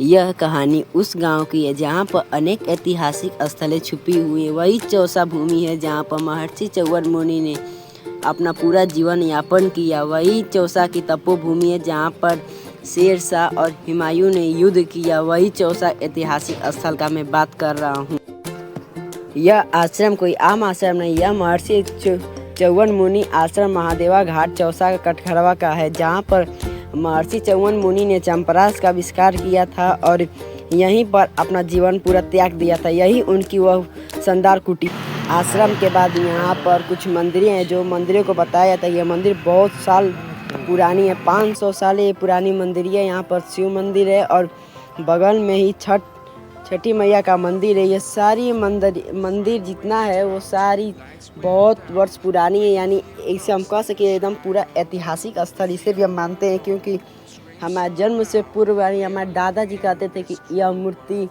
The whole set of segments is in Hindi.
यह कहानी उस गांव की है जहां पर अनेक ऐतिहासिक स्थलें छुपी हुई हैं। वही चौसा भूमि है जहां पर महर्षि च्यवन मुनि ने अपना पूरा जीवन यापन किया। वही चौसा की तपोभूमि है जहां पर शेरशाह और हुमायूं ने युद्ध किया। वही चौसा ऐतिहासिक स्थल का मैं बात कर रहा हूँ। यह आश्रम कोई आम आश्रम नहीं, यह महर्षि च्यवन मुनि आश्रम महादेवा घाट चौसा कटघरवा का है, जहाँ पर महर्षि च्यवन मुनि ने चंपरास का आविष्कार किया था और यहीं पर अपना जीवन पूरा त्याग दिया था। यही उनकी वह शानदार कुटी। आश्रम के बाद यहाँ पर कुछ मंदिरें हैं जो मंदिरों को बताया जाता है। यह मंदिर बहुत साल पुरानी है, 500 साल ये पुरानी मंदिर है। यहाँ पर शिव मंदिर है और बगल में ही छठी मैया का मंदिर है। ये सारी मंदिर जितना है वो सारी बहुत वर्ष पुरानी है, यानी इसे हम कह सके एकदम पूरा ऐतिहासिक स्थल इसे भी हम मानते हैं, क्योंकि हमारे जन्म से पूर्व यानी हमारे दादाजी कहते थे कि यह मूर्ति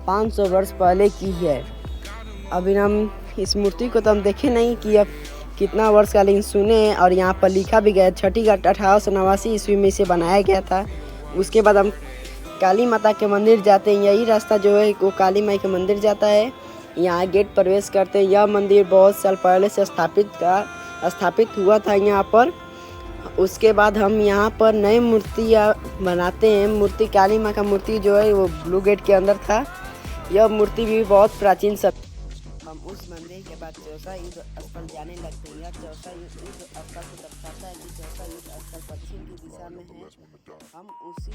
500 वर्ष पहले की है। अभी हम इस मूर्ति को तो हम देखे नहीं कि अब कितना वर्ष का, लेकिन सुने हैं और यहाँ पर लिखा भी गया। छठी घाट 1889 ईस्वी में इसे बनाया गया था। उसके बाद हम काली माता के मंदिर जाते हैं। यही रास्ता जो है वो काली माई के मंदिर जाता है। यहाँ गेट प्रवेश करते हैं। यह मंदिर बहुत साल पहले से स्थापित हुआ था यहाँ पर। उसके बाद हम यहाँ पर नई मूर्तियाँ बनाते हैं। मूर्ति काली माँ का मूर्ति जो है वो ब्लू गेट के अंदर था। यह मूर्ति भी बहुत प्राचीन सब। हम उस मंदिर के बाद चौसा युद्ध स्थल जाने लगते हैं। यह चौसा युद्ध स्थल को दर्शाता है कि चौसा युद्ध स्थल पश्चिम की दिशा में है। हम उसी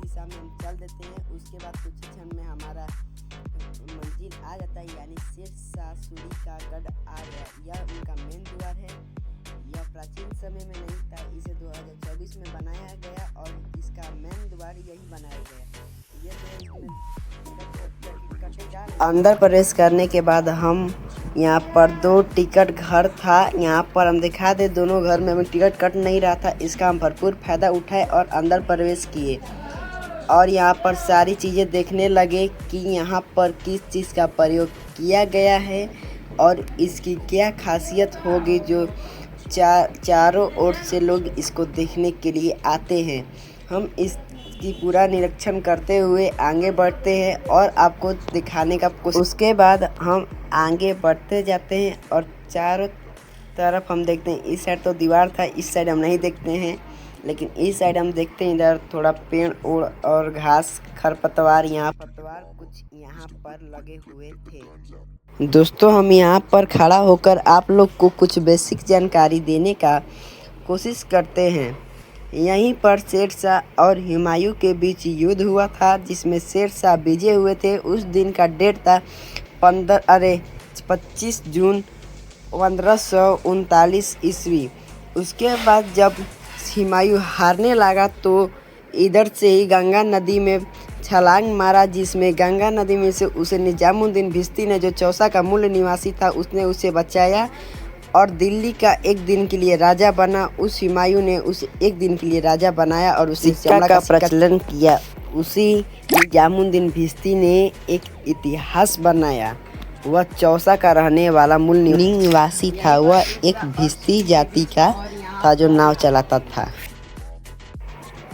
दिशा में हम चल देते हैं। उसके बाद कुछ ही क्षण में हमारा मंजिल आ जाता है, यानी शेरशाह सूरी का गढ़ आ गया। यह उनका मेन द्वार है। यह प्राचीन समय में नहीं था, इसे 2024 में बनाया गया और इसका मेन द्वार यही बनाया गया। अंदर प्रवेश करने के बाद हम यहाँ पर 2 टिकट घर था। यहाँ पर हम दिखा दे, दोनों घर में हमें टिकट कट नहीं रहा था। इसका हम भरपूर फायदा उठाए और अंदर प्रवेश किए और यहाँ पर सारी चीज़ें देखने लगे कि यहाँ पर किस चीज़ का प्रयोग किया गया है और इसकी क्या खासियत होगी, जो चारों ओर से लोग इसको देखने के लिए आते हैं। हम इसकी पूरा निरीक्षण करते हुए आगे बढ़ते हैं और आपको दिखाने का कोशिश। उसके बाद हम आगे बढ़ते जाते हैं और चारों तरफ हम देखते हैं। इस साइड तो दीवार था, इस साइड हम नहीं देखते हैं, लेकिन इस साइड हम देखते हैं इधर थोड़ा पेड़ और घास खरपतवार कुछ यहाँ पर लगे हुए थे। दोस्तों, हम यहाँ पर खड़ा होकर आप लोग को कुछ बेसिक जानकारी देने का कोशिश करते हैं। यहीं पर शेरशाह और हुमायूं के बीच युद्ध हुआ था, जिसमें शेरशाह विजय हुए थे। उस दिन का डेट था 25 जून 1539 ईस्वी। उसके बाद जब हुमायूं हारने लगा तो इधर से ही गंगा नदी में छलांग मारा, जिसमें गंगा नदी में से उसे निजामुद्दीन भिश्ती ने, जो चौसा का मूल निवासी था, उसने उसे बचाया और दिल्ली का एक दिन के लिए राजा बना। उस हुमायूं ने उसे एक दिन के लिए राजा बनाया और उसी सिक्का का प्रचलन किया। उसी निजामुद्दीन भिश्ती ने एक इतिहास बनाया। वह चौसा का रहने वाला मूल निवासी था। वह एक भिश्ती जाति का था जो नाव चलाता था।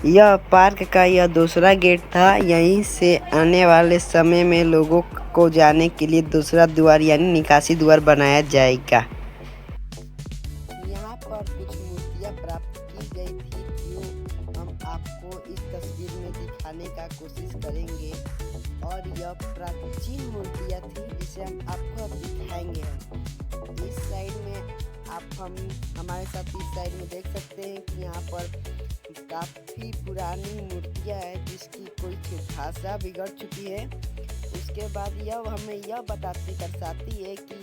यह पार्क का यह दूसरा गेट था। यहीं से आने वाले समय में लोगों को जाने के लिए दूसरा द्वार यानी निकासी द्वार बनाया जाएगा। यहाँ पर कुछ मूर्तियाँ प्राप्त की गई थी, जो हम आपको इस तस्वीर में दिखाने का कोशिश करेंगे। और यह प्राचीन मूर्तियाँ थी जिसे हम आपको अब दिखाएंगे। इस साइड में हम हमारे साथ इस साइड में देख सकते हैं कि यहाँ पर काफ़ी पुरानी मूर्तियाँ हैं जिसकी कोई भाषा बिगड़ चुकी है। उसके बाद यह हमें यह दर्शाती है कि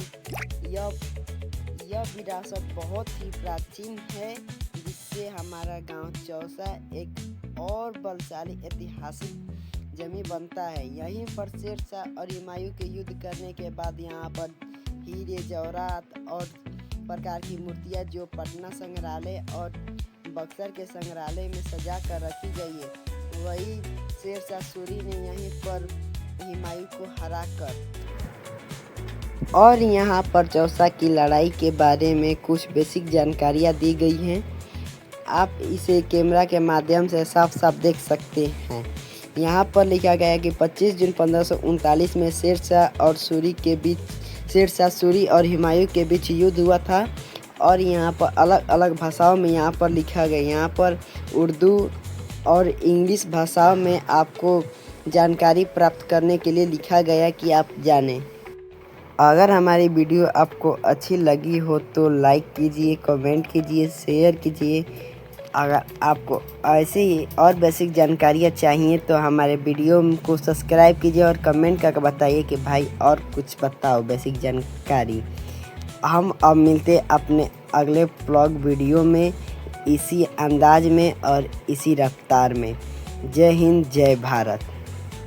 यह विरासत बहुत ही प्राचीन है, जिससे हमारा गांव चौसा एक और बलशाली ऐतिहासिक जमी बनता है। यहीं पर शेरशाह और हुमायूं के युद्ध करने के बाद यहाँ पर हीरे जवाहरात और प्रकार की मूर्तियाँ जो पटना संग्रहालय और बक्सर के संग्रहालय में सजा कर रखी गई है, वही शेरशाह सूरी ने यहीं पर हुमायूं को हराकर। और यहाँ पर चौसा की लड़ाई के बारे में कुछ बेसिक जानकारियाँ दी गई हैं। आप इसे कैमरा के माध्यम से साफ साफ देख सकते हैं। यहाँ पर लिखा गया है कि 25 जून 1539 में शेर शाह सूरी और हुमायूं के बीच युद्ध हुआ था। और यहाँ पर अलग अलग भाषाओं में यहाँ पर लिखा गया, यहाँ पर उर्दू और इंग्लिश भाषाओं में आपको जानकारी प्राप्त करने के लिए लिखा गया कि आप जानें। अगर हमारी वीडियो आपको अच्छी लगी हो तो लाइक कीजिए, कमेंट कीजिए, शेयर कीजिए। अगर आपको ऐसे ही और बेसिक जानकारियाँ चाहिए तो हमारे वीडियो को सब्सक्राइब कीजिए और कमेंट करके बताइए कि भाई और कुछ बताओ बेसिक जानकारी। हम अब मिलते अपने अगले व्लॉग वीडियो में इसी अंदाज में और इसी रफ्तार में। जय हिंद, जय भारत।